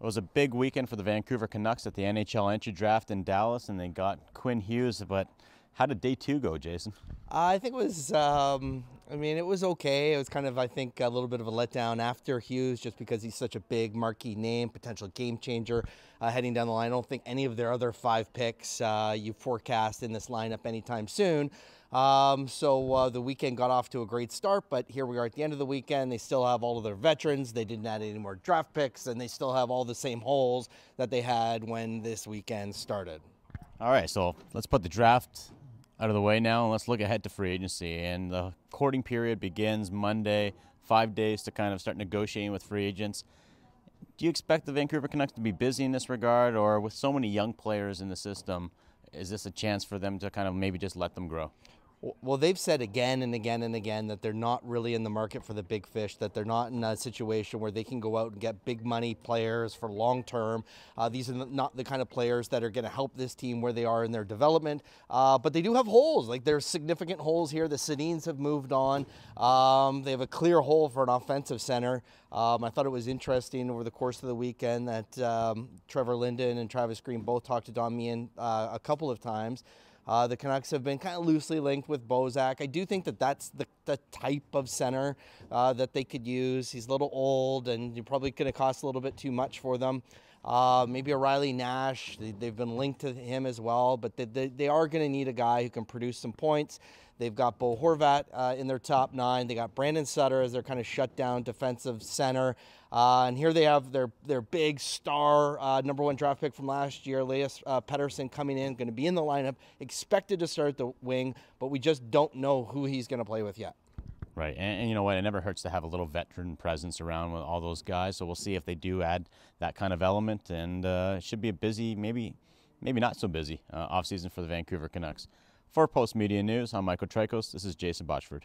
It was a big weekend for the Vancouver Canucks at the NHL entry draft in Dallas, and they got Quinn Hughes. But how did day two go, Jason? I think it was, it was okay. It was kind of, I think, a little bit of a letdown after Hughes just because he's such a big marquee name, potential game changer heading down the line. I don't think any of their other 5 picks you forecast in this lineup anytime soon. The weekend got off to a great start, but here we are at the end of the weekend. They still have all of their veterans. They didn't add any more draft picks, and they still have all the same holes that they had when this weekend started. All right, so let's put the draft out of the way now, and let's look ahead to free agency. And the courting period begins Monday, 5 days to kind of start negotiating with free agents. Do you expect the Vancouver Canucks to be busy in this regard, or with so many young players in the system, is this a chance for them to kind of maybe just let them grow? Well, they've said again and again and again that they're not really in the market for the big fish, that they're not in a situation where they can go out and get big money players for long term. These are not the kind of players that are going to help this team where they are in their development. But they do have holes. Like, there's significant holes here. The Sedins have moved on. They have a clear hole for an offensive center. I thought it was interesting over the course of the weekend that Trevor Linden and Travis Green both talked to Don Meehan a couple of times. The Canucks have been kind of loosely linked with Bozak. I do think that that's the type of center that they could use. He's a little old, and you're probably going to cost a little bit too much for them. Maybe a Riley Nash. They've been linked to him as well, but they are going to need a guy who can produce some points. They've got Bo Horvat in their top 9. They got Brandon Sutter as their kind of shutdown defensive center. And here they have their big star #1 draft pick from last year, Elias Pettersson, coming in, going to be in the lineup, expected to start the wing, but we just don't know who he's going to play with yet. Right, and you know what? It never hurts to have a little veteran presence around with all those guys. So we'll see if they do add that kind of element, and it should be a busy, maybe not so busy offseason for the Vancouver Canucks. For Post Media News, I'm Michael Trikos. This is Jason Botchford.